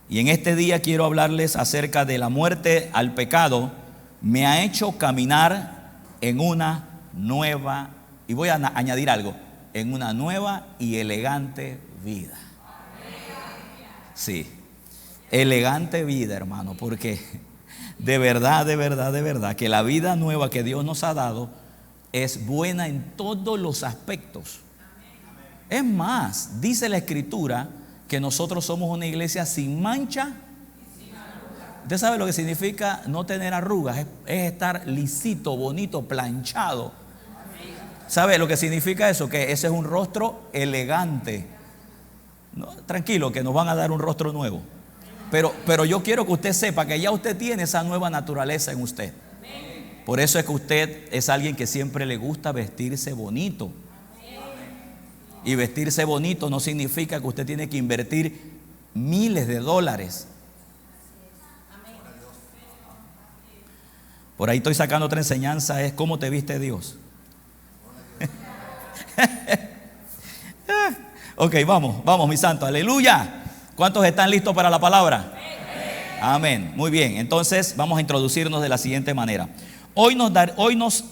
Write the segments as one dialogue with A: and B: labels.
A: Y en este día quiero hablarles acerca de la muerte al pecado. Me ha hecho caminar en una nueva, y voy a añadir algo, en una nueva y elegante vida. Sí, elegante vida, hermano, porque de verdad que la vida nueva que Dios nos ha dado es buena en todos los aspectos. Es más, dice la Escritura que nosotros somos una iglesia sin mancha. Usted sabe lo que significa no tener arrugas, es estar lisito, bonito, planchado. ¿Sabe lo que significa eso? Que ese es un rostro elegante. No, tranquilo, que nos van a dar un rostro nuevo. Pero yo quiero que usted sepa que ya usted tiene esa nueva naturaleza en usted. Por eso es que usted es alguien que siempre le gusta vestirse bonito. Y vestirse bonito no significa que usted tiene que invertir miles de dólares. Por ahí estoy sacando otra enseñanza, es cómo te viste Dios. Ok, vamos mis santos, aleluya. ¿Cuántos están listos para la palabra? Amén, muy bien. Entonces vamos a introducirnos de la siguiente manera. Hoy nos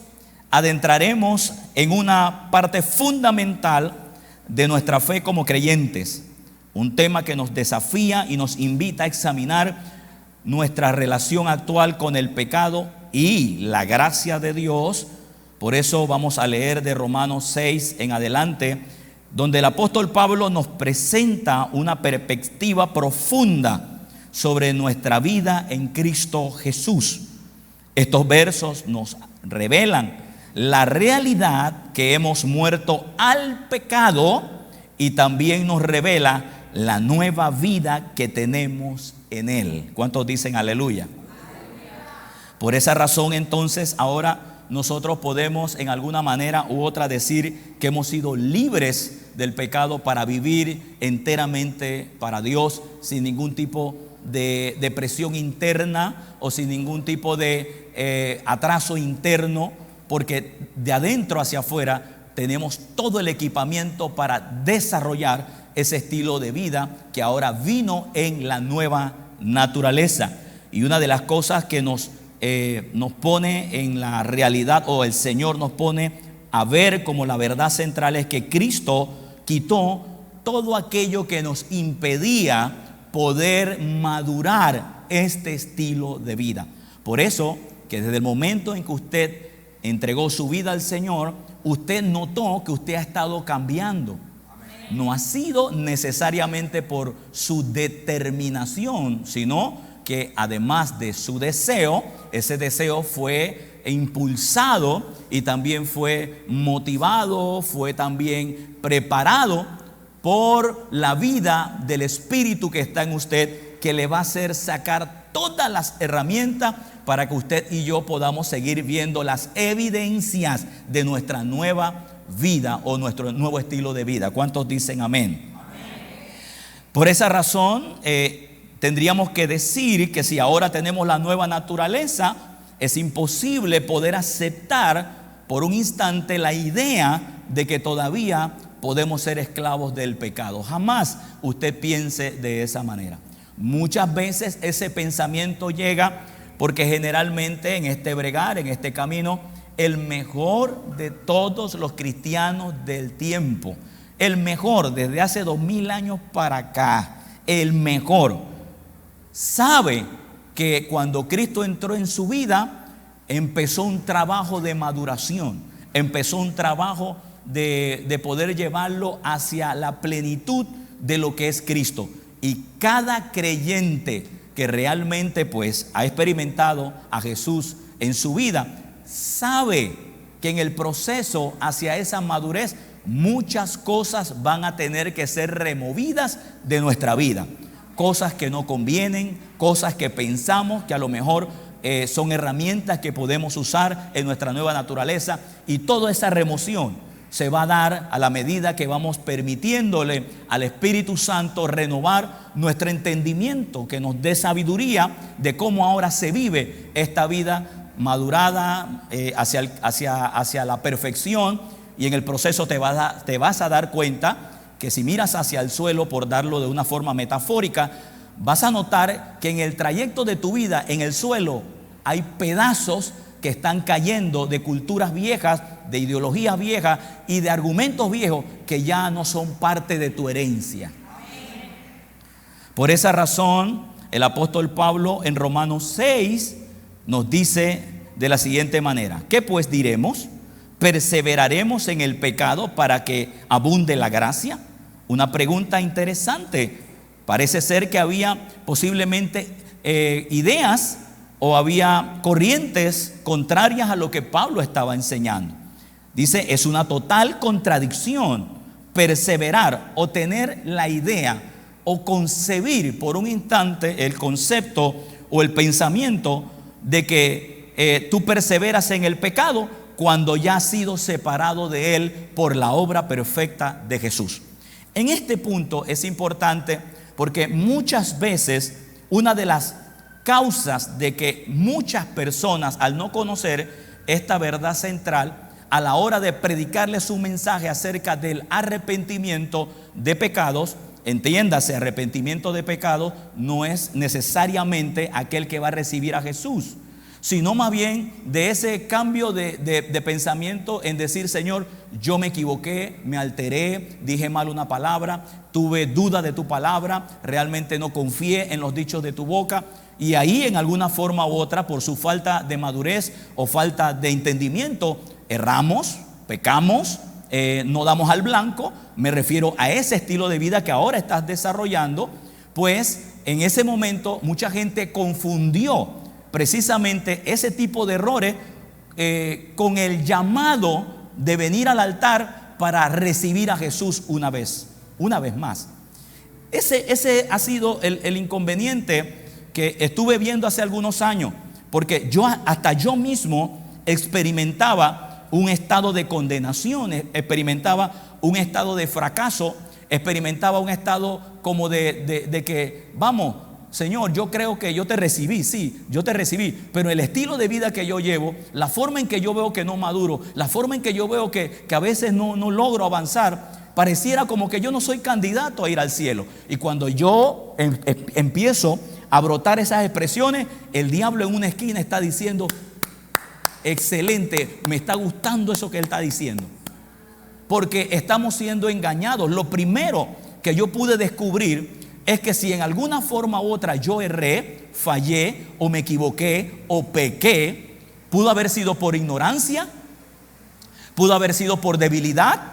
A: adentraremos en una parte fundamental de nuestra fe como creyentes, un tema que nos desafía y nos invita a examinar nuestra relación actual con el pecado y la gracia de Dios. Por eso vamos a leer de Romanos 6 en adelante, donde el apóstol Pablo nos presenta una perspectiva profunda sobre nuestra vida en Cristo Jesús. Estos versos nos revelan la realidad que hemos muerto al pecado y también nos revela la nueva vida que tenemos en Él. ¿Cuántos dicen aleluya? Por esa razón, entonces, ahora nosotros podemos en alguna manera u otra decir que hemos sido libres del pecado para vivir enteramente para Dios, sin ningún tipo de presión interna o sin ningún tipo de atraso interno, porque de adentro hacia afuera tenemos todo el equipamiento para desarrollar ese estilo de vida que ahora vino en la nueva naturaleza. Y una de las cosas que nos pone en la realidad, o el Señor nos pone a ver como la verdad central, es que Cristo quitó todo aquello que nos impedía poder madurar este estilo de vida. Por eso que desde el momento en que usted entregó su vida al Señor, usted notó que usted ha estado cambiando. No ha sido necesariamente por su determinación, sino que además de su deseo, ese deseo fue impulsado y también fue motivado, fue también preparado por la vida del Espíritu que está en usted, que le va a hacer sacar todas las herramientas para que usted y yo podamos seguir viendo las evidencias de nuestra nueva vida o nuestro nuevo estilo de vida. ¿Cuántos dicen amén? Por esa razón, tendríamos que decir que si ahora tenemos la nueva naturaleza, es imposible poder aceptar por un instante la idea de que todavía podemos ser esclavos del pecado. Jamás usted piense de esa manera. Muchas veces ese pensamiento llega porque generalmente en este bregar, en este camino, el mejor de todos los cristianos del tiempo, el mejor desde hace 2000 años para acá, el mejor, sabe que cuando Cristo entró en su vida, empezó un trabajo de maduración, empezó un trabajo de poder llevarlo hacia la plenitud de lo que es Cristo. Y cada creyente que realmente pues ha experimentado a Jesús en su vida, sabe que en el proceso hacia esa madurez muchas cosas van a tener que ser removidas de nuestra vida. Cosas que no convienen, cosas que pensamos que a lo mejor son herramientas que podemos usar en nuestra nueva naturaleza, y toda esa remoción se va a dar a la medida que vamos permitiéndole al Espíritu Santo renovar nuestro entendimiento, que nos dé sabiduría de cómo ahora se vive esta vida madurada hacia la perfección. Y en el proceso te vas a dar cuenta que si miras hacia el suelo, por darlo de una forma metafórica, vas a notar que en el trayecto de tu vida, en el suelo, hay pedazos que están cayendo de culturas viejas, de ideologías viejas y de argumentos viejos que ya no son parte de tu herencia. Por esa razón, el apóstol Pablo en Romanos 6 nos dice de la siguiente manera: ¿qué pues diremos? ¿Perseveraremos en el pecado para que abunde la gracia? Una pregunta interesante. Parece ser que había posiblemente ideas o había corrientes contrarias a lo que Pablo estaba enseñando. Dice, es una total contradicción perseverar o tener la idea o concebir por un instante el concepto o el pensamiento de que tú perseveras en el pecado cuando ya has sido separado de él por la obra perfecta de Jesús. En este punto es importante porque muchas veces una de las causas de que muchas personas, al no conocer esta verdad central, a la hora de predicarles un mensaje acerca del arrepentimiento de pecados, entiéndase, arrepentimiento de pecados no es necesariamente aquel que va a recibir a Jesús, sino más bien de ese cambio de pensamiento en decir, Señor, yo me equivoqué, me alteré, dije mal una palabra, tuve duda de tu palabra, realmente no confié en los dichos de tu boca. Y ahí en alguna forma u otra, por su falta de madurez o falta de entendimiento, erramos, pecamos, no damos al blanco. Me refiero a ese estilo de vida que ahora estás desarrollando. Pues en ese momento mucha gente confundió precisamente ese tipo de errores con el llamado de venir al altar para recibir a Jesús una vez más. Ese ha sido el inconveniente que estuve viendo hace algunos años, porque hasta yo mismo experimentaba un estado de condenación, experimentaba un estado de fracaso, experimentaba un estado como de que, vamos, Señor, yo creo que yo te recibí, sí, yo te recibí, pero el estilo de vida que yo llevo, la forma en que yo veo que no maduro, la forma en que yo veo que a veces no logro avanzar, pareciera como que yo no soy candidato a ir al cielo. Y cuando yo empiezo a brotar esas expresiones, el diablo en una esquina está diciendo, excelente, me está gustando eso que él está diciendo, porque estamos siendo engañados. Lo primero que yo pude descubrir es que si en alguna forma u otra yo erré, fallé o me equivoqué o pequé, pudo haber sido por ignorancia, pudo haber sido por debilidad,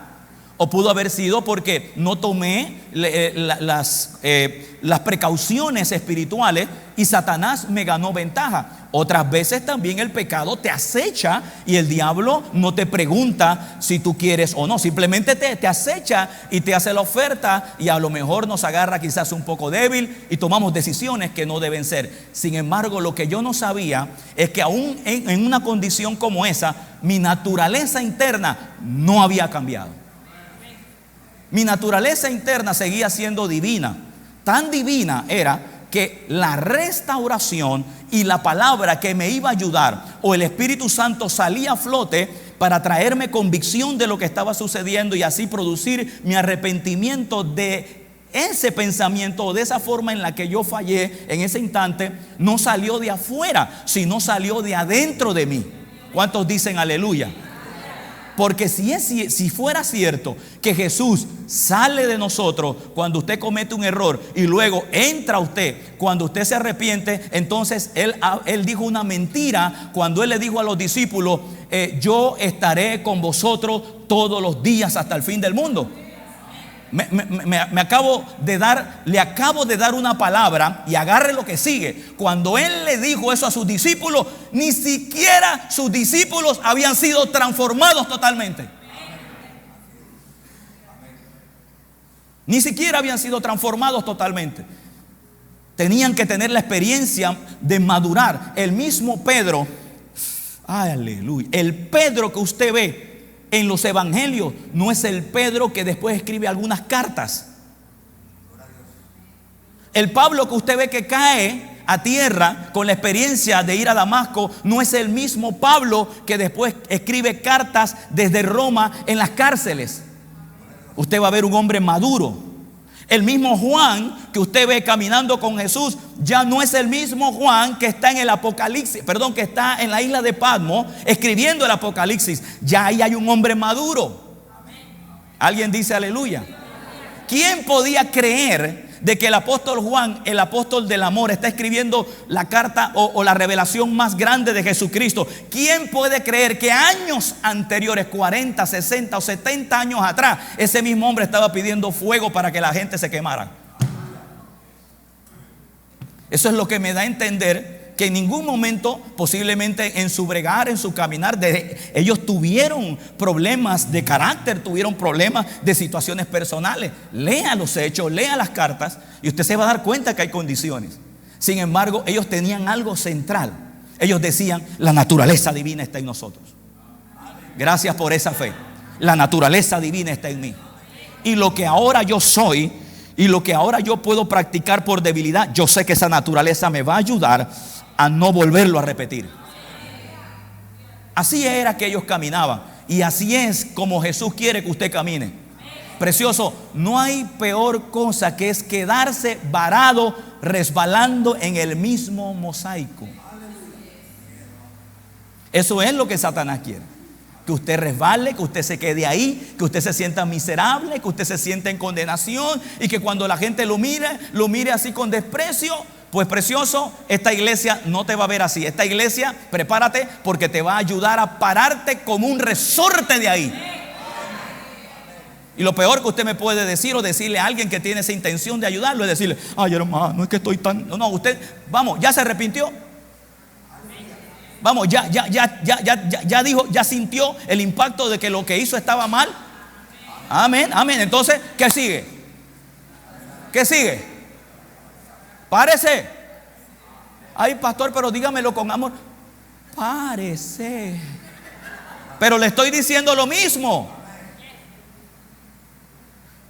A: o pudo haber sido porque no tomé las precauciones espirituales y Satanás me ganó ventaja. Otras veces también el pecado te acecha y el diablo no te pregunta si tú quieres o no, simplemente te acecha y te hace la oferta, y a lo mejor nos agarra quizás un poco débil y tomamos decisiones que no deben ser. Sin embargo, lo que yo no sabía es que aún en una condición como esa, mi naturaleza interna no había cambiado. Mi naturaleza interna seguía siendo divina. Tan divina era que la restauración y la palabra que me iba a ayudar, o el Espíritu Santo, salía a flote para traerme convicción de lo que estaba sucediendo y así producir mi arrepentimiento de ese pensamiento o de esa forma en la que yo fallé en ese instante. No salió de afuera, sino salió de adentro de mí. ¿Cuántos dicen aleluya? Porque si fuera cierto que Jesús sale de nosotros cuando usted comete un error y luego entra usted cuando usted se arrepiente, entonces él dijo una mentira cuando él le dijo a los discípulos, yo estaré con vosotros todos los días hasta el fin del mundo. Le acabo de dar una palabra, y agarre lo que sigue. Cuando él le dijo eso a sus discípulos, ni siquiera sus discípulos habían sido transformados totalmente. Ni siquiera habían sido transformados totalmente. Tenían que tener la experiencia de madurar. El mismo Pedro, aleluya, el Pedro que usted ve en los evangelios no es el Pedro que después escribe algunas cartas. El Pablo que usted ve que cae a tierra con la experiencia de ir a Damasco no es el mismo Pablo que después escribe cartas desde Roma en las cárceles. Usted va a ver un hombre maduro. El mismo Juan que usted ve caminando con Jesús ya no es el mismo Juan que está en el Apocalipsis, perdón, que está en la isla de Patmos escribiendo el Apocalipsis. Ya ahí hay un hombre maduro. ¿Alguien dice aleluya? ¿Quién podía creer de que el apóstol Juan, el apóstol del amor, está escribiendo la carta o la revelación más grande de Jesucristo? ¿Quién puede creer que años anteriores, 40, 60 o 70 años atrás, ese mismo hombre estaba pidiendo fuego para que la gente se quemara? Eso es lo que me da a entender que en ningún momento, posiblemente en su bregar, en su caminar, ellos tuvieron problemas de carácter, tuvieron problemas de situaciones personales. Lea los hechos, lea las cartas y usted se va a dar cuenta que hay condiciones. Sin embargo, ellos tenían algo central. Ellos decían: la naturaleza divina está en nosotros. Gracias por esa fe. La naturaleza divina está en mí. Y lo que ahora yo soy y lo que ahora yo puedo practicar por debilidad, yo sé que esa naturaleza me va a ayudar a no volverlo a repetir. Así era que ellos caminaban. Y así es como Jesús quiere que usted camine. Precioso, no hay peor cosa que es quedarse varado, resbalando en el mismo mosaico. Eso es lo que Satanás quiere. Que usted resbale, que usted se quede ahí, que usted se sienta miserable, que usted se sienta en condenación y que cuando la gente lo mire así con desprecio. Pues precioso, esta iglesia no te va a ver así. Esta iglesia, prepárate, porque te va a ayudar a pararte como un resorte de ahí. Y lo peor que usted me puede decir o decirle a alguien que tiene esa intención de ayudarlo es decirle: ay, hermano, es que estoy tan... No, usted, vamos, ya se arrepintió. Vamos, ya dijo, ya sintió el impacto de que lo que hizo estaba mal. Amén, amén. Entonces, ¿qué sigue? ¿Qué sigue? Párese. Ay, pastor, pero dígamelo con amor. Párese. Pero le estoy diciendo lo mismo.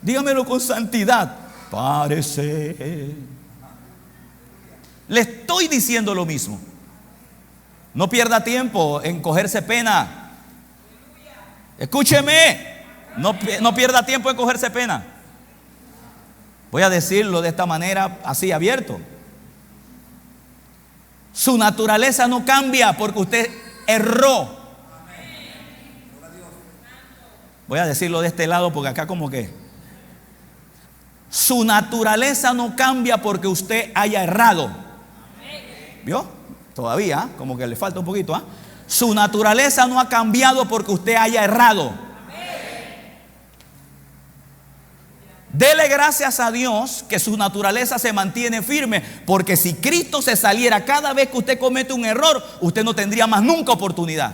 A: Dígamelo con santidad. Párese. Le estoy diciendo lo mismo. No pierda tiempo en cogerse pena. Escúcheme. No pierda tiempo en cogerse pena. Voy a decirlo de esta manera, así abierto. Su naturaleza no cambia porque usted erró. Voy a decirlo de este lado porque acá como que su naturaleza no cambia porque usted haya errado. ¿Vio? Todavía, como que le falta un poquito. Su naturaleza no ha cambiado porque usted haya errado. Dele gracias a Dios que su naturaleza se mantiene firme, porque si Cristo se saliera cada vez que usted comete un error, usted no tendría más nunca oportunidad.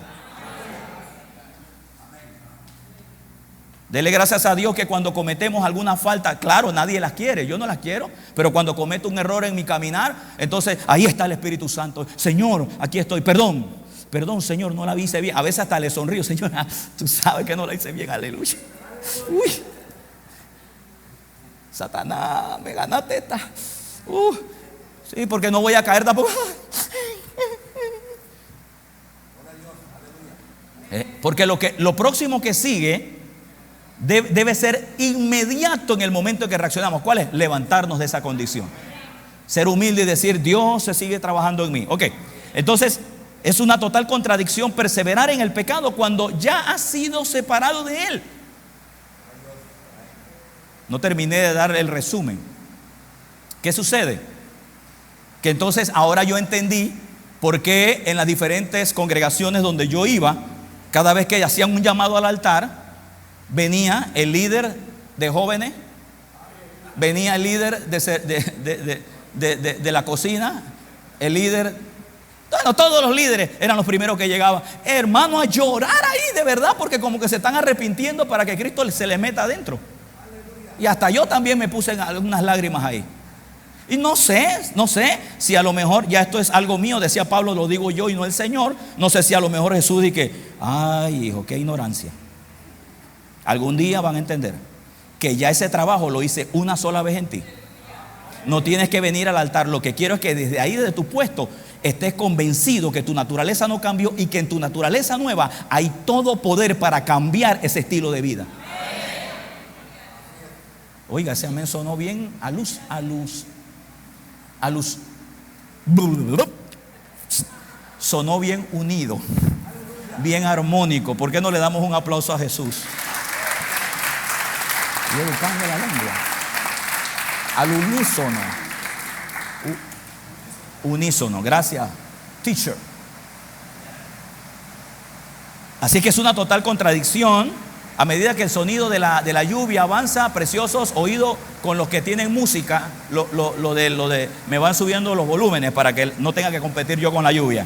A: Dele gracias a Dios que cuando cometemos alguna falta, claro, nadie las quiere, yo no las quiero, pero cuando cometo un error en mi caminar, entonces ahí está el Espíritu Santo. Señor, aquí estoy, perdón, Señor, no la hice bien. A veces hasta le sonrío: Señor, tú sabes que no la hice bien, aleluya. Uy, Satanás, me ganaste esta. Sí, porque no voy a caer tampoco. Porque lo próximo que sigue debe ser inmediato en el momento en que reaccionamos. ¿Cuál es? Levantarnos de esa condición. Ser humilde y decir: Dios se sigue trabajando en mí. Ok, entonces es una total contradicción perseverar en el pecado cuando ya has sido separado de él. No terminé de dar el resumen. ¿Qué sucede? Que entonces ahora yo entendí por qué en las diferentes congregaciones donde yo iba, cada vez que hacían un llamado al altar, venía el líder de jóvenes, venía el líder de la cocina, el líder, bueno, todos los líderes eran los primeros que llegaban, hermano, a llorar ahí de verdad, porque como que se están arrepintiendo para que Cristo se les meta adentro. Y hasta yo también me puse algunas lágrimas ahí. Y no sé si a lo mejor ya esto es algo mío, decía Pablo, lo digo yo y no el Señor. No sé si a lo mejor Jesús dice: ay, hijo, qué ignorancia. Algún día van a entender que ya ese trabajo lo hice una sola vez en ti. No tienes que venir al altar. Lo que quiero es que desde ahí, desde tu puesto, estés convencido que tu naturaleza no cambió y que en tu naturaleza nueva hay todo poder para cambiar ese estilo de vida. Oiga, ese amén sonó bien a luz. Sonó bien unido, bien armónico. ¿Por qué no le damos un aplauso a Jesús? Y educando la lengua. Al unísono. Unísono, gracias, teacher. Así que es una total contradicción. A medida que el sonido de la lluvia avanza, preciosos, oído con los que tienen música, me van subiendo los volúmenes para que no tenga que competir yo con la lluvia.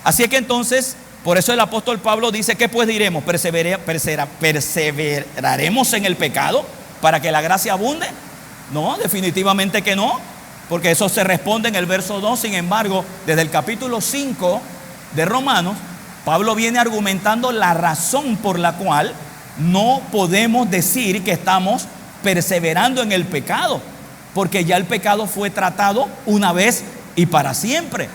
A: Así es que entonces, por eso el apóstol Pablo dice: ¿qué pues diremos? ¿Perseveraremos en el pecado para que la gracia abunde? No, definitivamente que no, porque eso se responde en el verso 2. Sin embargo, desde el capítulo 5 de Romanos, Pablo viene argumentando la razón por la cual no podemos decir que estamos perseverando en el pecado, porque ya el pecado fue tratado una vez y para siempre.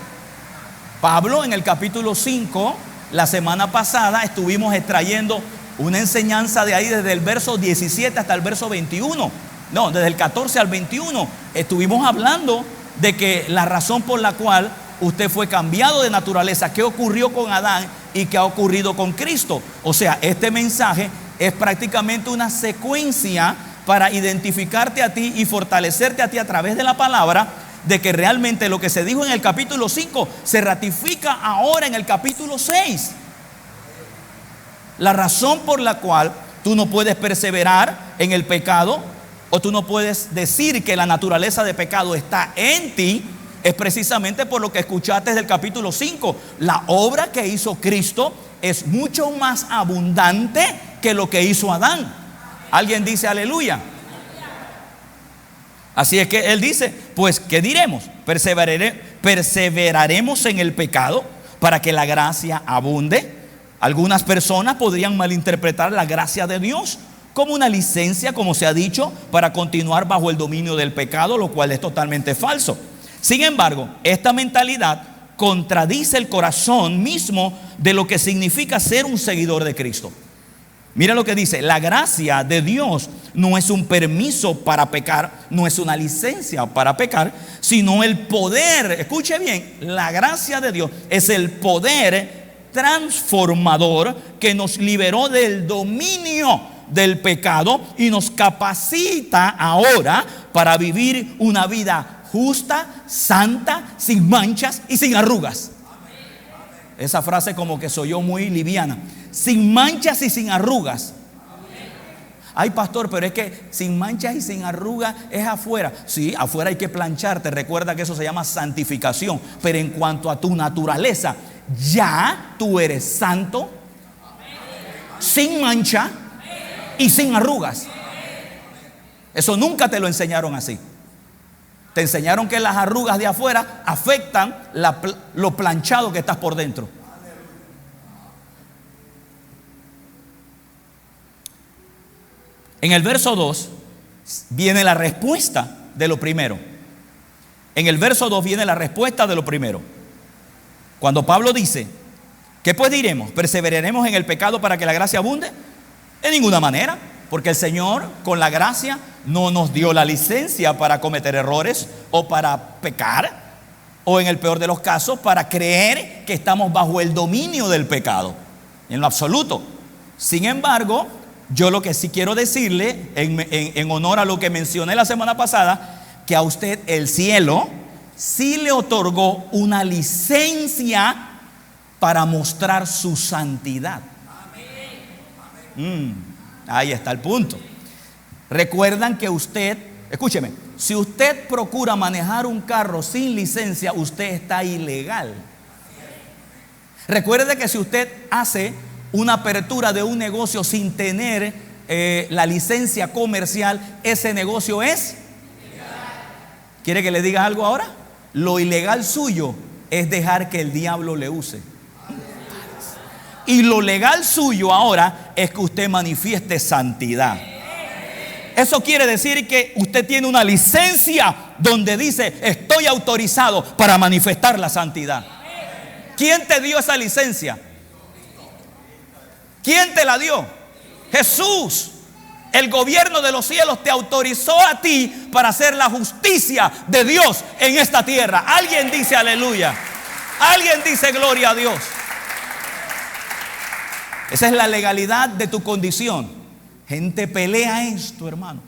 A: Pablo en el capítulo 5, la semana pasada estuvimos extrayendo una enseñanza de ahí desde el verso 17 hasta el verso 21. No, desde el 14 al 21 estuvimos hablando de que la razón por la cual usted fue cambiado de naturaleza, qué ocurrió con Adán y qué ha ocurrido con Cristo. O sea, este mensaje es prácticamente una secuencia para identificarte a ti y fortalecerte a ti a través de la palabra, de que realmente lo que se dijo en el capítulo 5 se ratifica ahora en el capítulo 6. La razón por la cual tú no puedes perseverar en el pecado, o tú no puedes decir que la naturaleza de pecado está en ti, es precisamente por lo que escuchaste del capítulo 5. La obra que hizo Cristo es mucho más abundante que lo que hizo Adán. ¿Alguien dice aleluya? Así es que él dice: pues ¿qué diremos? ¿Perseveraremos en el pecado para que la gracia abunde? Algunas personas podrían malinterpretar la gracia de Dios como una licencia, como se ha dicho, para continuar bajo el dominio del pecado, lo cual es totalmente falso. Sin embargo, esta mentalidad contradice el corazón mismo de lo que significa ser un seguidor de Cristo. Mira lo que dice: la gracia de Dios no es un permiso para pecar, no es una licencia para pecar, sino el poder. Escuche bien, la gracia de Dios es el poder transformador que nos liberó del dominio del pecado y nos capacita ahora para vivir una vida justa, santa, sin manchas y sin arrugas. Esa frase como que soy yo muy liviana. Sin manchas y sin arrugas. Ay, pastor, pero es que sin manchas y sin arrugas es afuera. Sí, afuera hay que plancharte. Recuerda que eso se llama santificación. Pero en cuanto a tu naturaleza, ya tú eres santo, sin mancha y sin arrugas. Eso nunca te lo enseñaron así. Te enseñaron que las arrugas de afuera afectan lo planchado que estás por dentro. En el verso 2 viene la respuesta de lo primero. En el verso 2 viene la respuesta de lo primero. Cuando Pablo dice: ¿qué pues diremos? ¿Perseveraremos en el pecado para que la gracia abunde? De ninguna manera, porque el Señor con la gracia no nos dio la licencia para cometer errores o para pecar, o en el peor de los casos para creer que estamos bajo el dominio del pecado. En lo absoluto. Sin embargo, yo lo que sí quiero decirle en honor a lo que mencioné la semana pasada, que a usted el cielo sí le otorgó una licencia para mostrar su santidad. Ahí está el punto. Recuerdan que usted, escúcheme, si usted procura manejar un carro sin licencia, usted está ilegal. Recuerde que si usted hace una apertura de un negocio sin tener la licencia comercial, ese negocio es ilegal. ¿Quiere que le diga algo ahora? Lo ilegal suyo es dejar que el diablo le use. Y lo legal suyo ahora es que usted manifieste santidad. Eso quiere decir que usted tiene una licencia donde dice: estoy autorizado para manifestar la santidad. ¿Quién te dio esa licencia? ¿Quién te la dio? Jesús. El gobierno de los cielos te autorizó a ti para hacer la justicia de Dios en esta tierra. Alguien dice aleluya. Alguien dice gloria a Dios. Esa es la legalidad de tu condición. Gente pelea esto, hermano.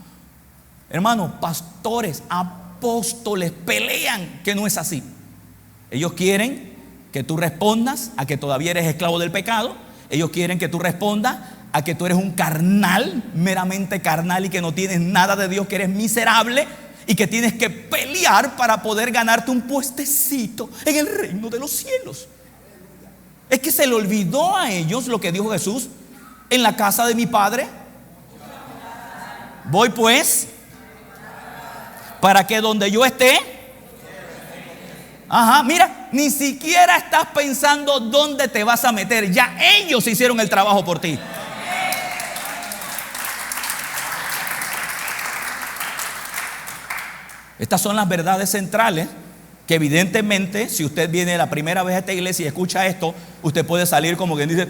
A: Hermano, pastores, apóstoles pelean que no es así. Ellos quieren que tú respondas a que todavía eres esclavo del pecado. Ellos quieren que tú respondas a que tú eres un carnal, meramente carnal, y que no tienes nada de Dios, que eres miserable y que tienes que pelear para poder ganarte un puestecito en el reino de los cielos. Es que se le olvidó a ellos lo que dijo Jesús: en la casa de mi Padre voy pues, para que donde yo esté. Mira, ni siquiera estás pensando dónde te vas a meter. Ya ellos hicieron el trabajo por ti. Estas son las verdades centrales que evidentemente, si usted viene la primera vez a esta iglesia y escucha esto, usted puede salir como quien dice: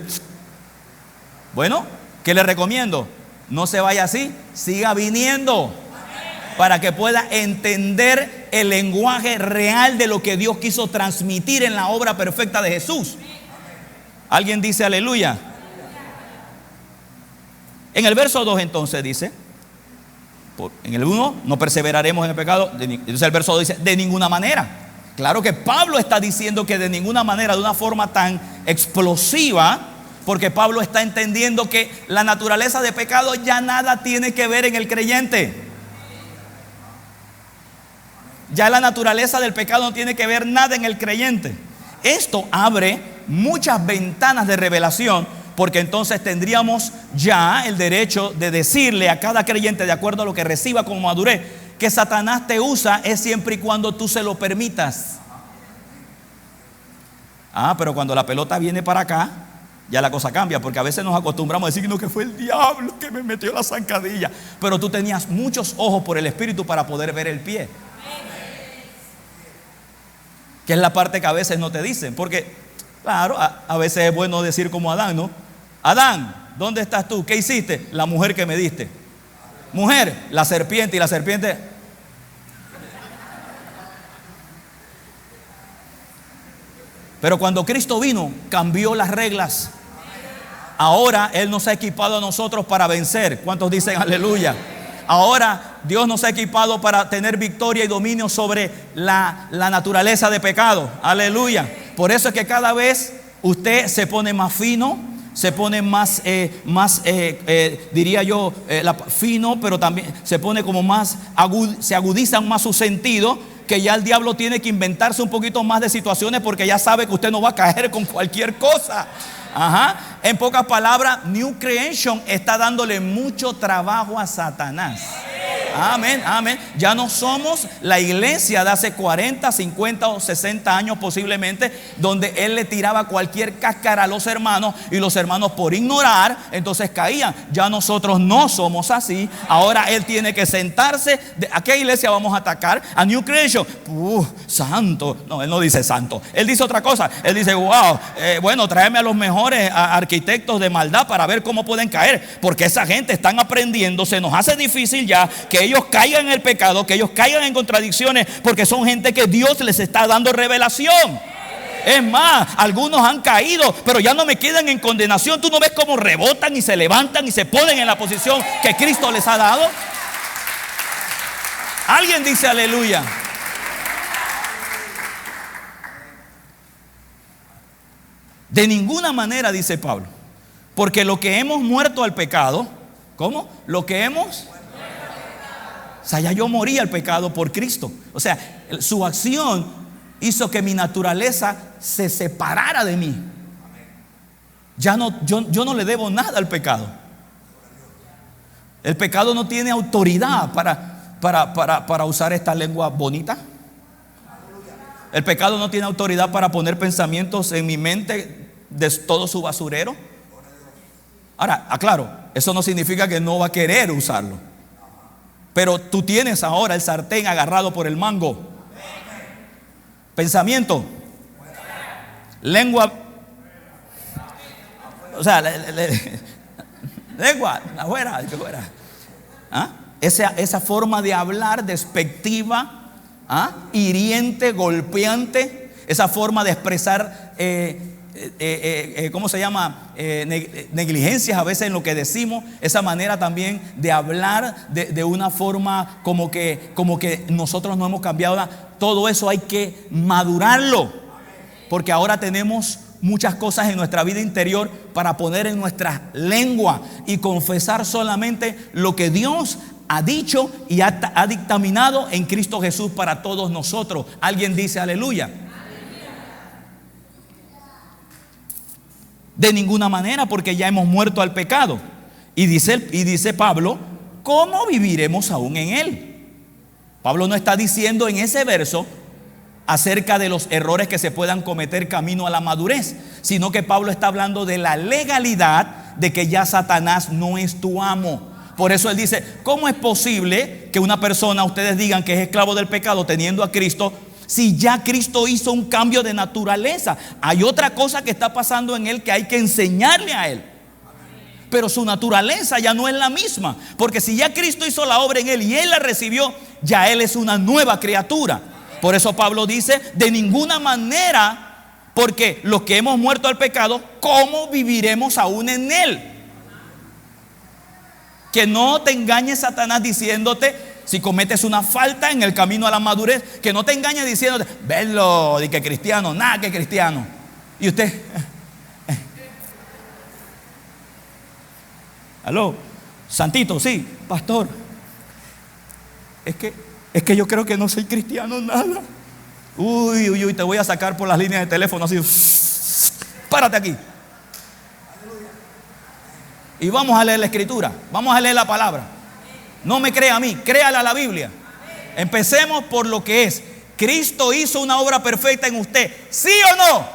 A: bueno, ¿qué le recomiendo? No se vaya así, siga viniendo, para que pueda entender el lenguaje real de lo que Dios quiso transmitir en la obra perfecta de Jesús. ¿Alguien dice aleluya? En el verso 2 entonces dice, en el 1, no perseveraremos en el pecado. Entonces el verso 2 dice, de ninguna manera. Claro que Pablo está diciendo que de ninguna manera, de una forma tan explosiva, porque Pablo está entendiendo que la naturaleza de pecado ya nada tiene que ver en el creyente. Ya la naturaleza del pecado no tiene que ver nada en el creyente. Esto abre muchas ventanas de revelación, porque entonces tendríamos ya el derecho de decirle a cada creyente, de acuerdo a lo que reciba como madurez, que Satanás te usa es siempre y cuando tú se lo permitas. Pero cuando la pelota viene para acá, ya la cosa cambia, porque a veces nos acostumbramos a decir no, que fue el diablo que me metió la zancadilla, pero tú tenías muchos ojos por el Espíritu para poder ver el pie, que es la parte que a veces no te dicen, porque claro, a veces es bueno decir como Adán, ¿no? Adán, ¿dónde estás tú? ¿Qué hiciste? La mujer que me diste. Mujer, la serpiente, y la serpiente. Pero cuando Cristo vino, cambió las reglas. Ahora Él nos ha equipado a nosotros para vencer. ¿Cuántos dicen aleluya? Ahora Dios nos ha equipado para tener victoria y dominio sobre la naturaleza de pecado. Aleluya. Por eso es que cada vez usted se pone más fino, se pone más, diría yo, fino, pero también se pone como más, se agudizan más sus sentidos, que ya el diablo tiene que inventarse un poquito más de situaciones, porque ya sabe que usted no va a caer con cualquier cosa. En pocas palabras, New Creation está dándole mucho trabajo a Satanás. Amén, amén. Ya no somos la iglesia de hace 40, 50 o 60 años posiblemente, donde él le tiraba cualquier cáscara a los hermanos y los hermanos, por ignorar, entonces caían. Ya nosotros no somos así. Ahora él tiene que sentarse. ¿A qué iglesia vamos a atacar? A New Creation. Santo. No, él no dice santo. Él dice otra cosa. Él dice, wow, bueno, tráeme a los mejores arquitectos de maldad para ver cómo pueden caer, porque esa gente están aprendiendo. Se nos hace difícil ya que ellos caigan en el pecado, que ellos caigan en contradicciones, porque son gente que Dios les está dando revelación. Es más, algunos han caído, pero ya no me quedan en condenación. Tú no ves cómo rebotan y se levantan y se ponen en la posición que Cristo les ha dado. Alguien dice aleluya. De ninguna manera, dice Pablo, porque lo que hemos muerto al pecado, ¿cómo? Lo que hemos... O sea, ya yo morí al pecado por Cristo. O sea, su acción hizo que mi naturaleza se separara de mí. Ya no, yo no le debo nada al pecado. El pecado no tiene autoridad para usar esta lengua bonita. El pecado no tiene autoridad para poner pensamientos en mi mente de todo su basurero. Ahora, aclaro, eso no significa que no va a querer usarlo. Pero tú tienes ahora el sartén agarrado por el mango. Pensamiento, lengua, o sea, lengua, afuera. ¿Ah? Esa forma de hablar despectiva, hiriente, golpeante, esa forma de expresar, ¿cómo se llama? Negligencias a veces en lo que decimos, esa manera también de hablar de una forma como que nosotros no hemos cambiado nada. Todo eso hay que madurarlo, porque ahora tenemos muchas cosas en nuestra vida interior para poner en nuestra lengua y confesar solamente lo que Dios ha dicho y ha dictaminado en Cristo Jesús para todos nosotros. Alguien dice aleluya. De ninguna manera, porque ya hemos muerto al pecado. Y dice Pablo, ¿cómo viviremos aún en él? Pablo no está diciendo en ese verso acerca de los errores que se puedan cometer camino a la madurez, sino que Pablo está hablando de la legalidad de que ya Satanás no es tu amo. Por eso él dice, ¿cómo es posible que una persona, ustedes digan que es esclavo del pecado teniendo a Cristo, si ya Cristo hizo un cambio de naturaleza? Hay otra cosa que está pasando en él que hay que enseñarle a él, pero su naturaleza ya no es la misma, porque si ya Cristo hizo la obra en él y él la recibió, ya él es una nueva criatura. Por eso Pablo dice, de ninguna manera, porque los que hemos muerto al pecado, ¿cómo viviremos aún en él? Que no te engañe Satanás diciéndote, si cometes una falta en el camino a la madurez, que no te engañe diciéndote, venlo, de que cristiano, nada que cristiano. Y usted, aló, santito, sí, pastor, es que yo creo que no soy cristiano nada. Uy, te voy a sacar por las líneas de teléfono así, párate aquí. Y vamos a leer la escritura, vamos a leer la palabra. No me crea a mí, créala a la Biblia. Empecemos por lo que es. Cristo hizo una obra perfecta en usted, ¿sí o no?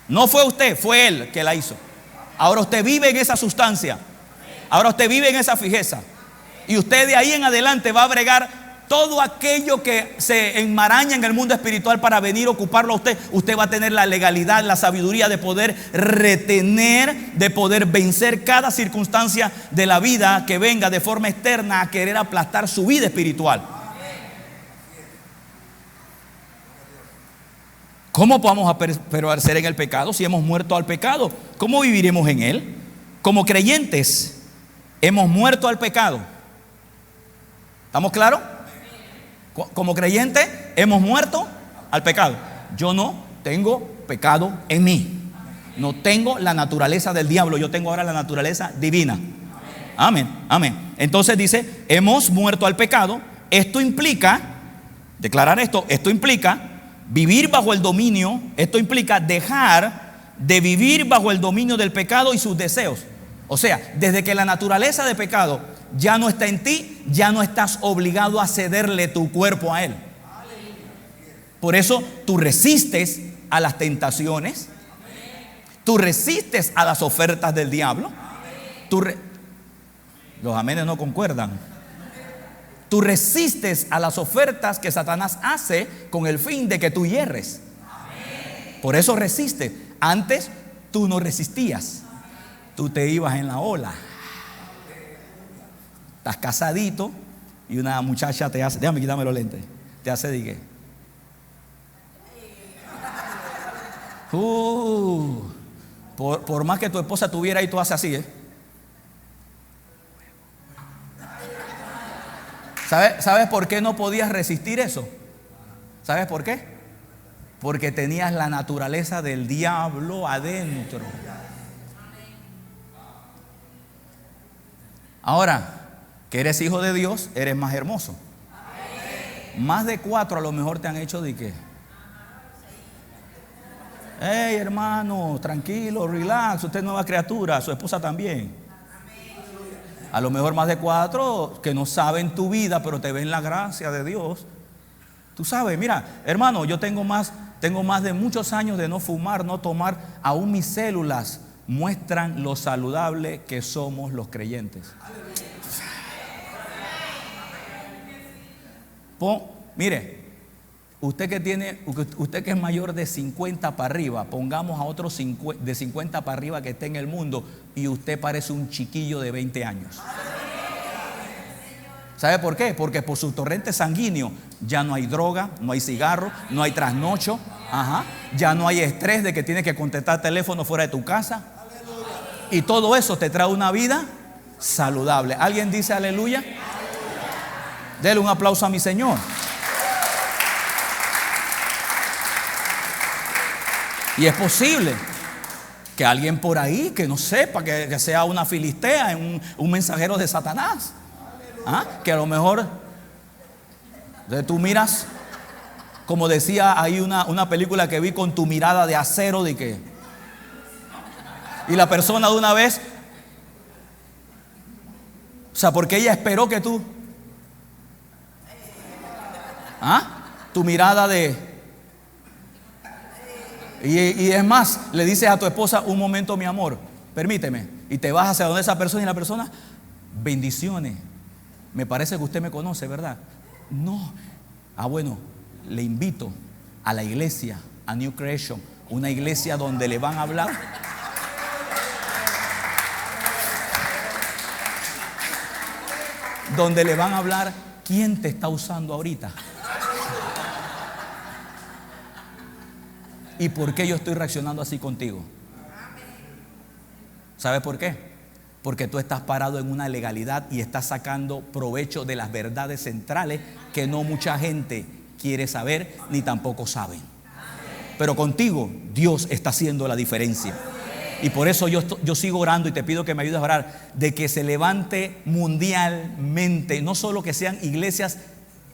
A: No fue usted, fue Él que la hizo. Ahora usted vive en esa sustancia. Ahora usted vive en esa fijeza. Y usted de ahí en adelante va a bregar todo aquello que se enmaraña en el mundo espiritual para venir a ocuparlo a usted. Usted va a tener la legalidad, la sabiduría de poder retener, de poder vencer cada circunstancia de la vida que venga de forma externa a querer aplastar su vida espiritual. ¿Cómo vamos a permanecer en el pecado si hemos muerto al pecado? ¿Cómo viviremos en él? Como creyentes hemos muerto al pecado. ¿Estamos claros? Como creyentes hemos muerto al pecado. Yo no tengo pecado en mí. No tengo la naturaleza del diablo. Yo tengo ahora la naturaleza divina. Amén, amén. Entonces dice, hemos muerto al pecado. Esto implica, declarar esto implica vivir bajo el dominio. Esto implica dejar de vivir bajo el dominio del pecado y sus deseos. O sea, desde que la naturaleza de pecado ya no está en ti, ya no estás obligado a cederle tu cuerpo a él. Por eso tú resistes a las tentaciones, tú resistes a las ofertas del diablo. Los amenes no concuerdan. Tú resistes a las ofertas que Satanás hace con el fin de que tú hierres. Por eso resistes. Antes tú no resistías, tú te ibas en la ola. Estás casadito y una muchacha te hace, déjame quitarme los lentes, te hace dique. Por más que tu esposa tuviera y tú haces así, ¿Sabes por qué no podías resistir eso? ¿Sabes por qué? Porque tenías la naturaleza del diablo adentro. Ahora que eres hijo de Dios, eres más hermoso. Más de 4 a lo mejor te han hecho de qué. Hey hermano, tranquilo, relax, usted es nueva criatura, su esposa también. A lo mejor más de 4 que no saben tu vida, pero te ven la gracia de Dios. Tú sabes, mira, hermano, yo tengo más de muchos años de no fumar, no tomar. Aún mis células muestran lo saludable que somos los creyentes. Mire, usted que es mayor de 50 para arriba, pongamos a otro de 50 para arriba que esté en el mundo y usted parece un chiquillo de 20 años. ¿Sabe por qué? Porque por su torrente sanguíneo ya no hay droga, no hay cigarro, no hay trasnocho, ya no hay estrés de que tienes que contestar teléfono fuera de tu casa. Y todo eso te trae una vida saludable. ¿Alguien dice aleluya? Dele un aplauso a mi Señor. Y es posible que alguien por ahí que no sepa, que sea una filistea, un mensajero de Satanás, que a lo mejor tú miras, como decía ahí una película que vi, con tu mirada de acero, de que, y la persona de una vez, o sea, porque ella esperó que tú, tu mirada de... Y es más, le dices a tu esposa: un momento, mi amor, permíteme. Y te vas hacia donde esa persona, y la persona: bendiciones, me parece que usted me conoce, ¿verdad? No. Bueno, le invito a la iglesia, a New Creation, una iglesia donde le van a hablar. Donde le van a hablar quién te está usando ahorita. ¿Y por qué yo estoy reaccionando así contigo? ¿Sabes por qué? Porque tú estás parado en una legalidad y estás sacando provecho de las verdades centrales que no mucha gente quiere saber ni tampoco saben. Pero contigo Dios está haciendo la diferencia. Y por eso yo sigo orando, y te pido que me ayudes a orar, de que se levante mundialmente, no solo que sean iglesias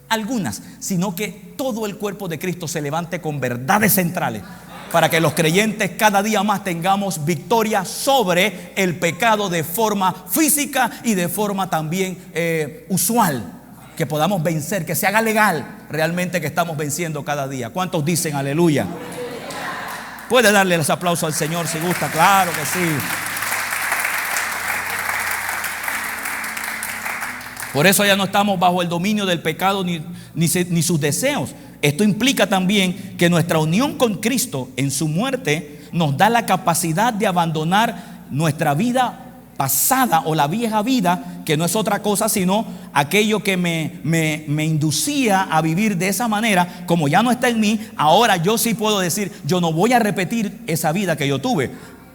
A: algunas, sino que todo el cuerpo de Cristo se levante con verdades centrales, para que los creyentes cada día más tengamos victoria sobre el pecado de forma física y de forma también usual, que podamos vencer, que se haga legal realmente que estamos venciendo cada día. ¿Cuántos dicen aleluya? Puede darle los aplausos al Señor si gusta, claro que sí. Por eso ya no estamos bajo el dominio del pecado ni sus deseos. Esto implica también que nuestra unión con Cristo en su muerte nos da la capacidad de abandonar nuestra vida pasada o la vieja vida, que no es otra cosa sino aquello que me inducía a vivir de esa manera. Como ya no está en mí, ahora yo sí puedo decir: yo no voy a repetir esa vida que yo tuve.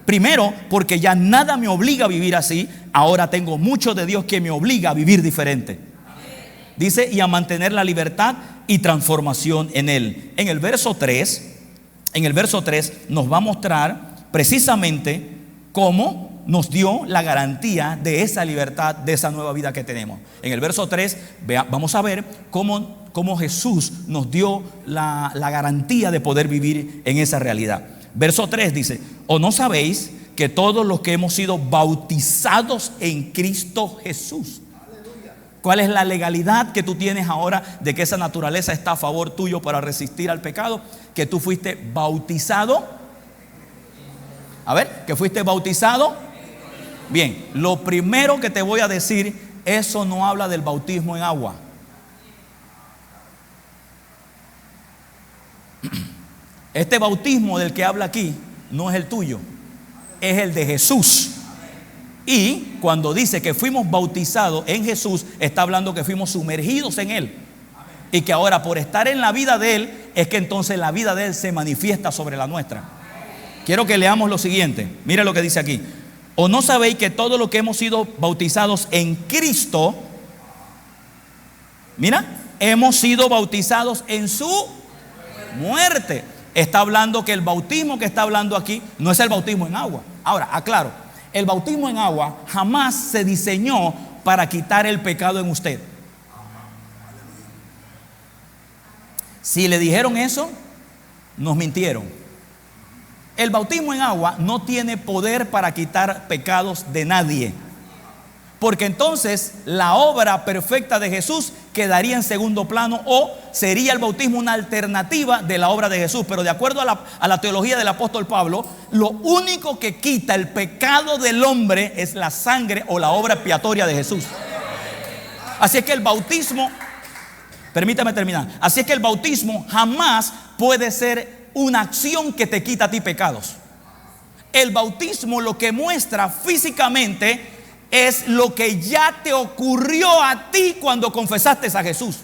A: Primero, porque ya nada me obliga a vivir así. Ahora tengo mucho de Dios que me obliga a vivir diferente. Dice: y a mantener la libertad y transformación en Él. En el verso 3 nos va a mostrar precisamente cómo nos dio la garantía de esa libertad, de esa nueva vida que tenemos. En el verso 3 vamos a ver cómo Jesús nos dio la garantía de poder vivir en esa realidad. Verso 3 dice: ¿o no sabéis que todos los que hemos sido bautizados en Cristo Jesús? ¿Cuál es la legalidad que tú tienes ahora de que esa naturaleza está a favor tuyo para resistir al pecado? Que tú fuiste bautizado. A ver, que fuiste bautizado. Bien, lo primero que te voy a decir, eso no habla del bautismo en agua. Este bautismo del que habla aquí no es el tuyo, es el de Jesús. Y cuando dice que fuimos bautizados en Jesús, está hablando que fuimos sumergidos en Él. Y que ahora, por estar en la vida de Él, es que entonces la vida de Él se manifiesta sobre la nuestra. Quiero que leamos lo siguiente. Mire lo que dice aquí: ¿o no sabéis que todos los que hemos sido bautizados en Cristo, mira, hemos sido bautizados en su muerte? Está hablando que el bautismo que está hablando aquí no es el bautismo en agua. Ahora, aclaro, el bautismo en agua jamás se diseñó para quitar el pecado en usted. Si le dijeron eso, nos mintieron. El bautismo en agua no tiene poder para quitar pecados de nadie, porque entonces la obra perfecta de Jesús quedaría en segundo plano, o sería el bautismo una alternativa de la obra de Jesús. Pero de acuerdo a la teología del apóstol Pablo, lo único que quita el pecado del hombre es la sangre o la obra expiatoria de Jesús. Así es que el bautismo Permítame terminar. Así es que el bautismo jamás puede ser una acción que te quita a ti pecados. El bautismo lo que muestra físicamente es lo que ya te ocurrió a ti cuando confesaste a Jesús.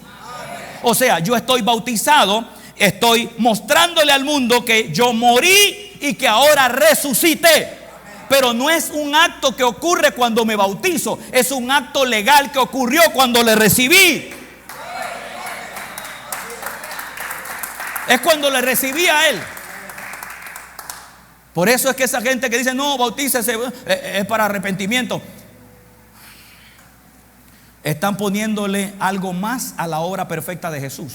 A: O sea, yo estoy bautizado, estoy mostrándole al mundo que yo morí y que ahora resucité. Pero no es un acto que ocurre cuando me bautizo, es un acto legal que ocurrió cuando le recibí. Es cuando le recibí a Él. Por eso es que esa gente que dice no, bautícese, es para arrepentimiento, están poniéndole algo más a la obra perfecta de Jesús.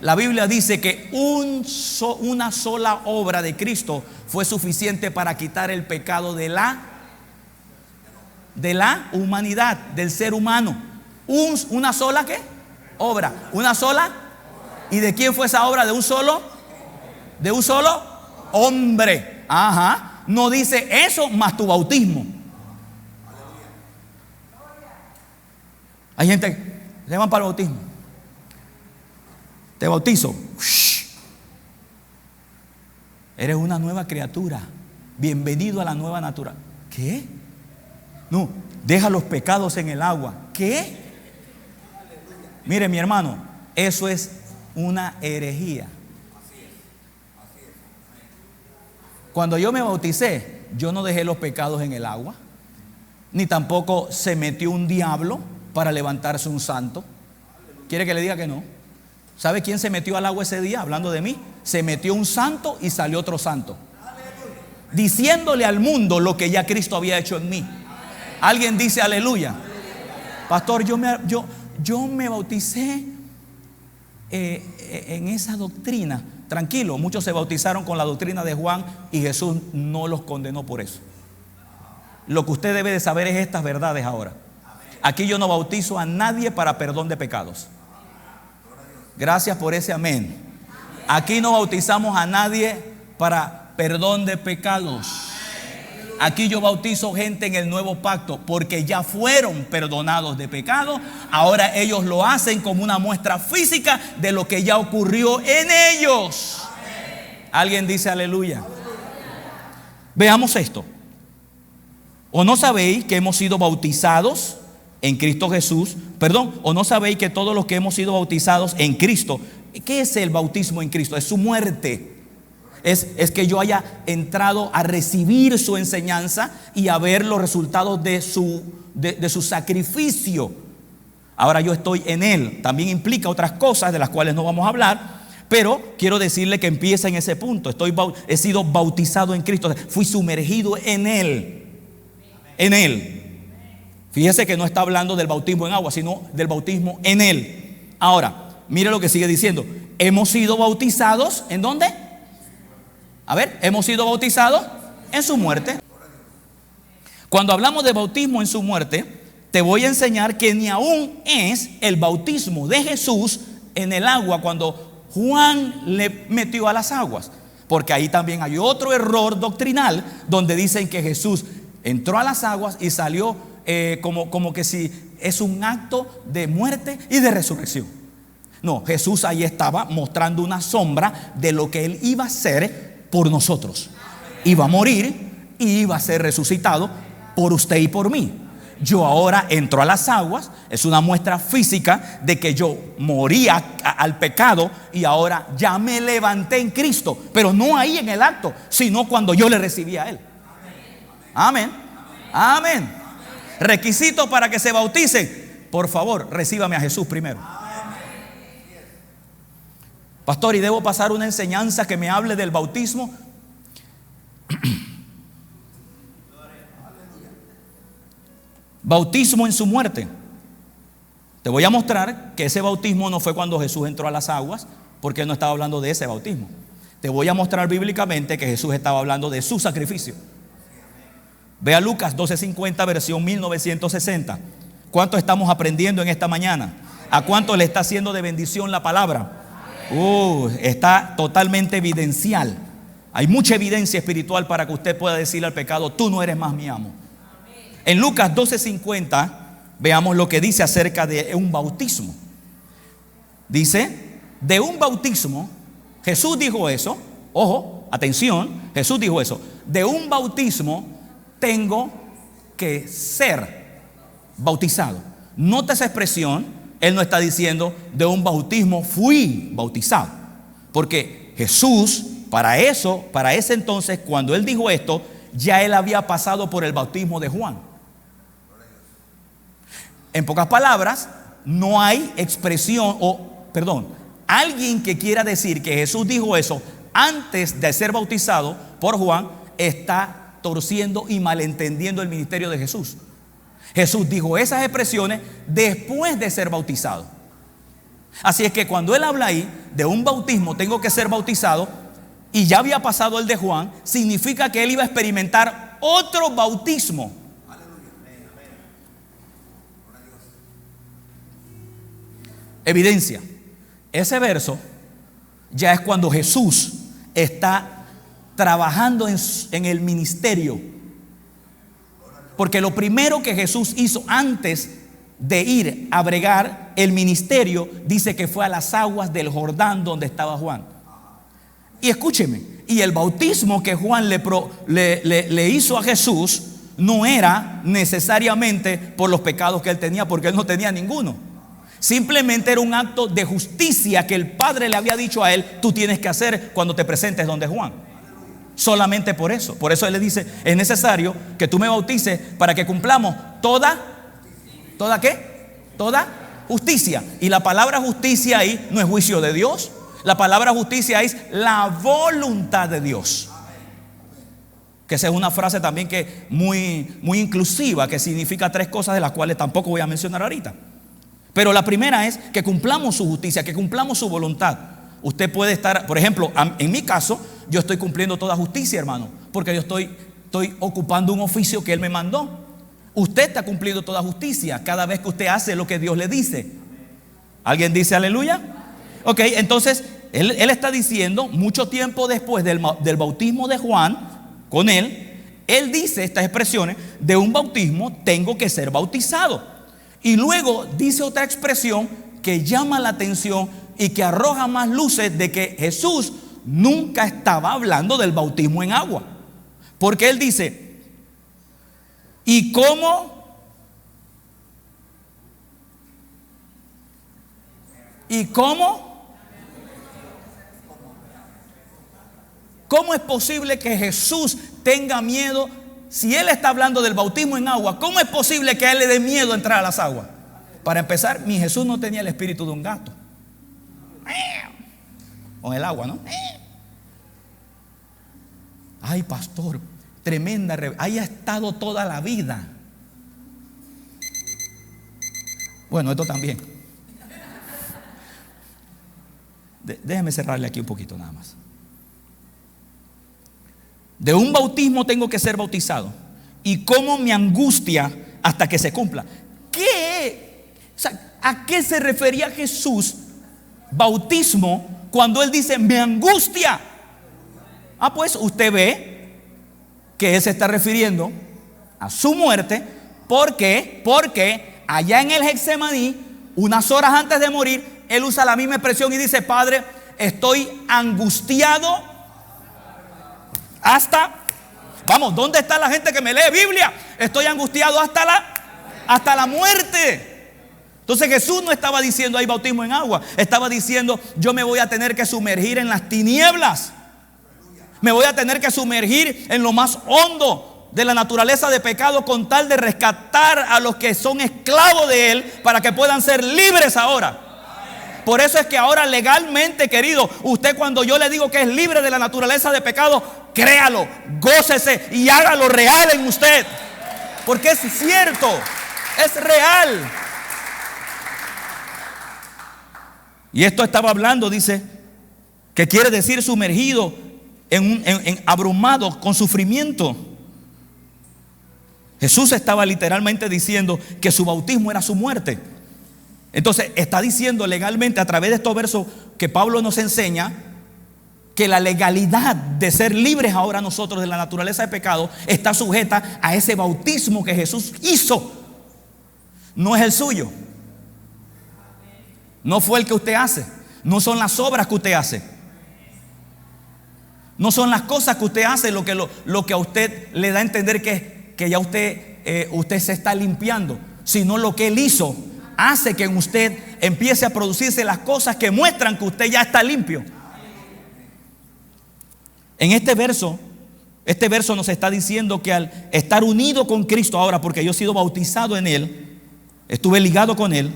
A: La Biblia dice que una sola obra de Cristo fue suficiente para quitar el pecado de la humanidad, del ser humano. Una sola ¿qué? Obra. Una sola. ¿Y de quién fue esa obra? De un solo hombre. Ajá. No dice eso más tu bautismo. Hay gente que se van para el bautismo. Te bautizo. Eres una nueva criatura. Bienvenido a la nueva naturaleza. ¿Qué? No, deja los pecados en el agua. ¿Qué? Mire, mi hermano, eso es una herejía. Cuando yo me bauticé, yo no dejé los pecados en el agua, ni tampoco se metió un diablo para levantarse un santo. ¿Quiere que le diga que no? ¿Sabe quién se metió al agua ese día? Hablando de mí, se metió un santo y salió otro santo, diciéndole al mundo lo que ya Cristo había hecho en mí. Alguien dice aleluya. Pastor, yo me bauticé en esa doctrina. Tranquilo, muchos se bautizaron con la doctrina de Juan y Jesús no los condenó por eso. Lo que usted debe de saber es estas verdades ahora. Aquí yo no bautizo a nadie para perdón de pecados. Gracias por ese amén. Aquí no bautizamos a nadie para perdón de pecados. Aquí yo bautizo gente en el nuevo pacto porque ya fueron perdonados de pecado. Ahora ellos lo hacen como una muestra física de lo que ya ocurrió en ellos. Alguien dice aleluya. Veamos esto. ¿O no sabéis que hemos sido bautizados en Cristo Jesús? Perdón, ¿o no sabéis que todos los que hemos sido bautizados en Cristo? ¿Qué es el bautismo en Cristo? Es su muerte. Es que yo haya entrado a recibir su enseñanza y a ver los resultados de su sacrificio. Ahora yo estoy en Él. También implica otras cosas de las cuales no vamos a hablar, pero quiero decirle que empieza en ese punto. He sido bautizado en Cristo, fui sumergido en Él. En Él. Fíjese que no está hablando del bautismo en agua, sino del bautismo en Él. Ahora, mire lo que sigue diciendo. Hemos sido bautizados, ¿en dónde? A ver, hemos sido bautizados en su muerte. Cuando hablamos de bautismo en su muerte, te voy a enseñar que ni aún es el bautismo de Jesús en el agua cuando Juan le metió a las aguas. Porque ahí también hay otro error doctrinal donde dicen que Jesús entró a las aguas y salió como que si es un acto de muerte y de resurrección. No, Jesús ahí estaba mostrando una sombra de lo que Él iba a hacer por nosotros. Iba a morir y iba a ser resucitado por usted y por mí. Yo ahora entro a las aguas, es una muestra física de que yo moría al pecado y ahora ya me levanté en Cristo, pero no ahí en el acto, sino cuando yo le recibí a Él. Amén. Amén. Requisito para que se bauticen: por favor, recíbame a Jesús primero. Pastor, ¿y debo pasar una enseñanza que me hable del bautismo? Bautismo en su muerte. Te voy a mostrar que ese bautismo no fue cuando Jesús entró a las aguas, porque Él no estaba hablando de ese bautismo. Te voy a mostrar bíblicamente que Jesús estaba hablando de su sacrificio. Vea Lucas 12:50, versión 1960. ¿Cuánto estamos aprendiendo en esta mañana? ¿A cuánto le está haciendo de bendición la palabra? Está totalmente evidencial. Hay mucha evidencia espiritual para que usted pueda decirle al pecado: tú no eres más mi amo. En Lucas 12:50 veamos lo que dice acerca de un bautismo. Dice, de un bautismo, Jesús dijo eso, ojo, atención, Jesús dijo eso, de un bautismo tengo que ser bautizado. Nota esa expresión, él no está diciendo de un bautismo fui bautizado, porque Jesús, para ese entonces, cuando él dijo esto, ya él había pasado por el bautismo de Juan. En pocas palabras, no hay expresión, alguien que quiera decir que Jesús dijo eso antes de ser bautizado por Juan, está torciendo y malentendiendo el ministerio de Jesús. Jesús dijo esas expresiones después de ser bautizado. Así es que cuando él habla ahí de un bautismo, tengo que ser bautizado, y ya había pasado el de Juan, significa que él iba a experimentar otro bautismo. Evidencia. Ese verso ya es cuando Jesús está trabajando en el ministerio. Porque lo primero que Jesús hizo antes de ir a bregar el ministerio, dice que fue a las aguas del Jordán donde estaba Juan. Y escúcheme, y el bautismo que Juan le hizo a Jesús no era necesariamente por los pecados que él tenía, porque él no tenía ninguno. Simplemente era un acto de justicia que el Padre le había dicho a él: tú tienes que hacer cuando te presentes donde Juan. Solamente por eso. Por eso él le dice: es necesario que tú me bautices para que cumplamos ¿toda qué? Toda justicia. Y la palabra justicia ahí no es juicio de Dios. La palabra justicia es la voluntad de Dios. Que esa es una frase también que muy inclusiva, que significa tres cosas de las cuales tampoco voy a mencionar ahorita. Pero la primera es que cumplamos su justicia, que cumplamos su voluntad. Usted puede estar, por ejemplo, en mi caso, yo estoy cumpliendo toda justicia, hermano, porque yo estoy ocupando un oficio que Él me mandó. Usted está cumpliendo toda justicia cada vez que usted hace lo que Dios le dice. ¿Alguien dice aleluya? Ok, entonces él está diciendo, mucho tiempo después del bautismo de Juan, con él dice estas expresiones: de un bautismo tengo que ser bautizado. Y luego dice otra expresión que llama la atención y que arroja más luces de que Jesús nunca estaba hablando del bautismo en agua. Porque él dice: ¿y cómo es posible que Jesús tenga miedo? Si él está hablando del bautismo en agua, ¿cómo es posible que a él le dé miedo entrar a las aguas? Para empezar, mi Jesús no tenía el espíritu de un gato. Con el agua, ¿no? Ay, pastor, tremenda, ahí ha estado toda la vida. Bueno, esto también. Déjeme cerrarle aquí un poquito nada más. De un bautismo tengo que ser bautizado. Y cómo me angustia hasta que se cumpla. ¿A qué se refería Jesús bautismo cuando él dice me angustia? Pues usted ve que él se está refiriendo a su muerte. ¿Por qué? Porque allá en el Getsemaní, unas horas antes de morir, él usa la misma expresión y dice: Padre, estoy angustiado hasta, vamos, ¿dónde está la gente que me lee Biblia? Estoy angustiado hasta la muerte. Entonces Jesús no estaba diciendo ahí bautismo en agua, estaba diciendo: yo me voy a tener que sumergir en las tinieblas, me voy a tener que sumergir en lo más hondo de la naturaleza de pecado, con tal de rescatar a los que son esclavos de él, para que puedan ser libres ahora. Por eso es que ahora legalmente, querido, usted, cuando yo le digo que es libre de la naturaleza de pecado, créalo, gócese y hágalo real en usted, porque es cierto, es real. Y esto estaba hablando, dice, que quiere decir sumergido, abrumado, con sufrimiento. Jesús estaba literalmente diciendo que su bautismo era su muerte. Entonces está diciendo legalmente, a través de estos versos que Pablo nos enseña, que la legalidad de ser libres ahora nosotros de la naturaleza de pecado está sujeta a ese bautismo que Jesús hizo. No es el suyo. No fue el que usted hace. No son las obras que usted hace. No son las cosas que usted hace lo que a usted le da a entender que ya usted se está limpiando, sino lo que Él hizo hace que en usted empiece a producirse las cosas que muestran que usted ya está limpio. En este verso nos está diciendo que al estar unido con Cristo ahora, porque yo he sido bautizado en Él, estuve ligado con Él,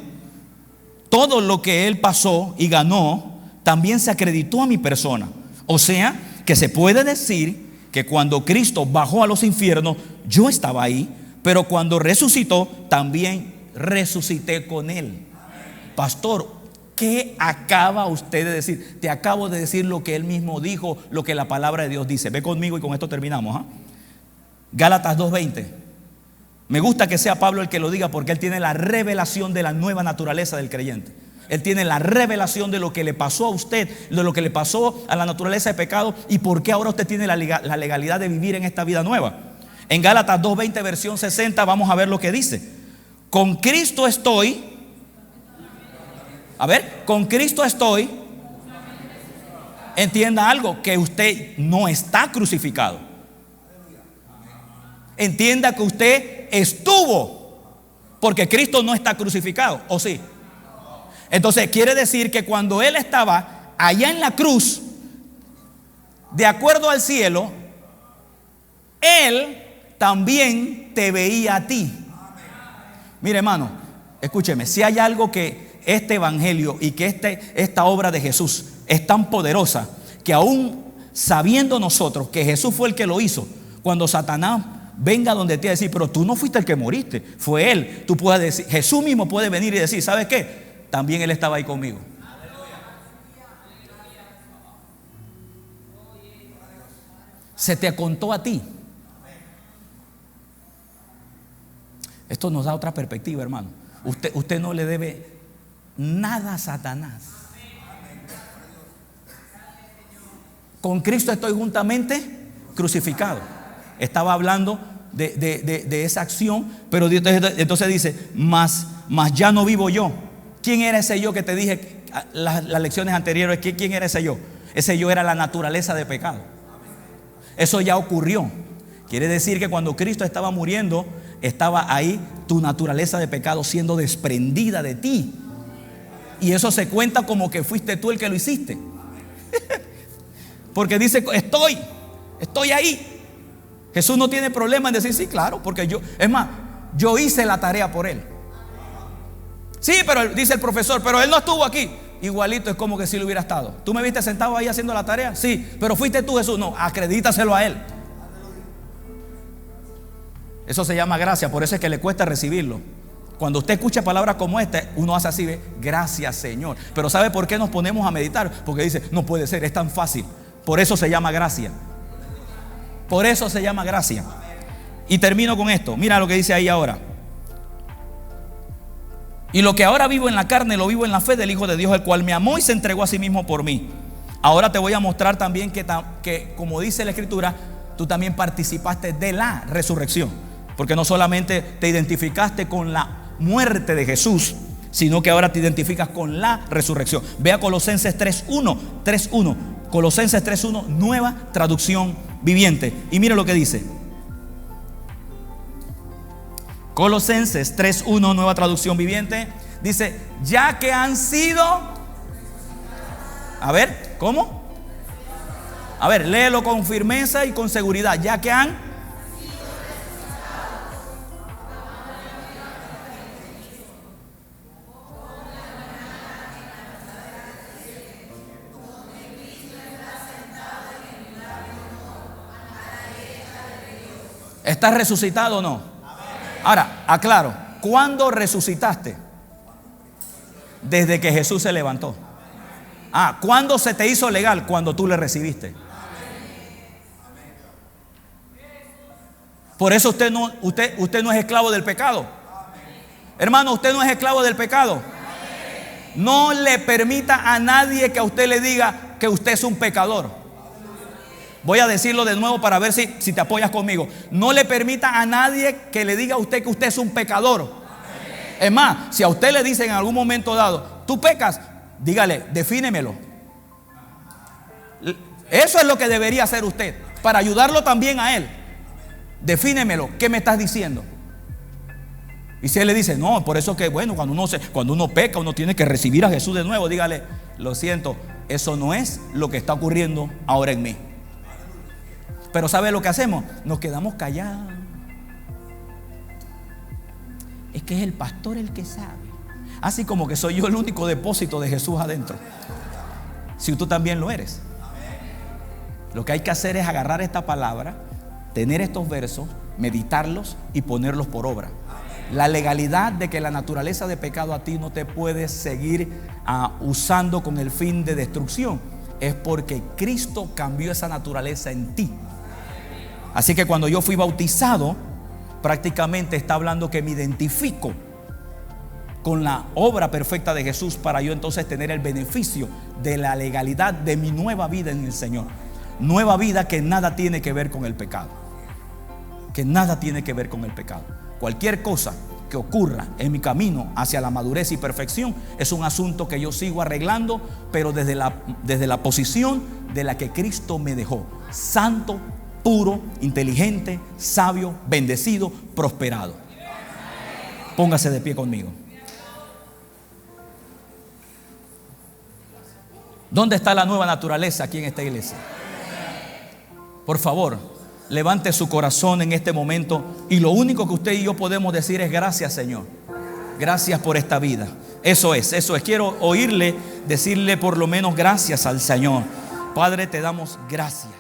A: todo lo que Él pasó y ganó también se acreditó a mi persona. O sea, que se puede decir que cuando Cristo bajó a los infiernos, yo estaba ahí, pero cuando resucitó, también resucité con Él. Pastor, ¿qué acaba usted de decir? Te acabo de decir lo que Él mismo dijo, lo que la palabra de Dios dice. Ve conmigo y con esto terminamos. Gálatas 2:20. Me gusta que sea Pablo el que lo diga, porque él tiene la revelación de la nueva naturaleza del creyente. Él tiene la revelación de lo que le pasó a usted, de lo que le pasó a la naturaleza de pecado y por qué ahora usted tiene la legalidad de vivir en esta vida nueva. En Gálatas 2:20, versión 60, vamos a ver lo que dice. Con Cristo estoy. A ver, con Cristo estoy. Entienda algo, que usted no está crucificado. Entienda que usted estuvo, porque Cristo no está crucificado, ¿o sí? Entonces quiere decir que cuando Él estaba allá en la cruz, de acuerdo al cielo, Él también te veía a ti. Mire, hermano, escúcheme, si hay algo que este evangelio y que esta obra de Jesús es tan poderosa, que aún sabiendo nosotros que Jesús fue el que lo hizo, cuando Satanás venga donde te va a decir, pero tú no fuiste el que moriste, fue Él, tú puedes decir, Jesús mismo puede venir y decir, ¿sabes qué? También Él estaba ahí conmigo. Se te contó a ti. Esto nos da otra perspectiva, hermano. Usted no le debe nada a Satanás. Con Cristo estoy juntamente crucificado. Estaba hablando de esa acción, pero entonces dice, mas ya no vivo yo. ¿Quién era ese yo que te dije las lecciones anteriores? ¿Quién era ese yo? Ese yo era la naturaleza de pecado. Eso ya ocurrió. Quiere decir que cuando Cristo estaba muriendo, estaba ahí tu naturaleza de pecado siendo desprendida de ti. Y eso se cuenta como que fuiste tú el que lo hiciste. Porque dice, estoy ahí. Jesús no tiene problema en decir, sí, claro, porque yo hice la tarea por Él. Sí, pero dice el profesor, pero Él no estuvo aquí. Igualito es como que si lo hubiera estado. ¿Tú me viste sentado ahí haciendo la tarea? Sí, pero fuiste tú, Jesús. No, acredítaselo a Él. Eso se llama gracia, por eso es que le cuesta recibirlo. Cuando usted escucha palabras como esta, uno hace así, ve, gracias Señor. Pero ¿sabe por qué nos ponemos a meditar? Porque dice, no puede ser, es tan fácil. Por eso se llama gracia. Por eso se llama gracia. Y termino con esto. Mira lo que dice ahí ahora. Y lo que ahora vivo en la carne, lo vivo en la fe del Hijo de Dios, el cual me amó y se entregó a sí mismo por mí. Ahora te voy a mostrar también que como dice la Escritura, tú también participaste de la resurrección. Porque no solamente te identificaste con la muerte de Jesús, sino que ahora te identificas con la resurrección. Vea Colosenses 3:1. Colosenses 3:1, nueva traducción viviente. Y mire lo que dice. Colosenses 3:1, nueva traducción viviente. Dice, ya que han sido... A ver, ¿cómo? A ver, léelo con firmeza y con seguridad. Ya que han... ¿Estás resucitado o no? Ahora, aclaro, ¿cuándo resucitaste? Desde que Jesús se levantó. ¿Cuándo se te hizo legal? Cuando tú le recibiste. Por eso usted no es esclavo del pecado. Hermano, usted no es esclavo del pecado. No le permita a nadie que a usted le diga que usted es un pecador. Voy a decirlo de nuevo para ver si te apoyas conmigo. No le permita a nadie que le diga a usted que usted es un pecador. Es más, si a usted le dicen en algún momento dado, tú pecas, dígale, defínemelo. Eso es lo que debería hacer usted, para ayudarlo también a él. Defínemelo, ¿qué me estás diciendo? Y si él le dice, no, por eso que bueno, cuando uno peca, uno tiene que recibir a Jesús de nuevo. Dígale, lo siento, eso no es lo que está ocurriendo ahora en mí. Pero ¿sabe lo que hacemos? Nos quedamos callados. Es que es el pastor el que sabe. Así como que soy yo el único depósito de Jesús adentro. Si tú también lo eres. Lo que hay que hacer es agarrar esta palabra, tener estos versos, meditarlos y ponerlos por obra. La legalidad de que la naturaleza de pecado a ti no te puede seguir usando con el fin de destrucción es porque Cristo cambió esa naturaleza en ti. Así que cuando yo fui bautizado, prácticamente está hablando que me identifico con la obra perfecta de Jesús para yo entonces tener el beneficio de la legalidad de mi nueva vida en el Señor. Nueva vida que nada tiene que ver con el pecado. Que nada tiene que ver con el pecado. Cualquier cosa que ocurra en mi camino hacia la madurez y perfección es un asunto que yo sigo arreglando, pero desde la posición de la que Cristo me dejó. Santo, puro, inteligente, sabio, bendecido, prosperado. Póngase de pie conmigo. ¿Dónde está la nueva naturaleza aquí en esta iglesia? Por favor, levante su corazón en este momento y lo único que usted y yo podemos decir es gracias, Señor. Gracias por esta vida. Eso es. Quiero oírle decirle por lo menos gracias al Señor. Padre, te damos gracias.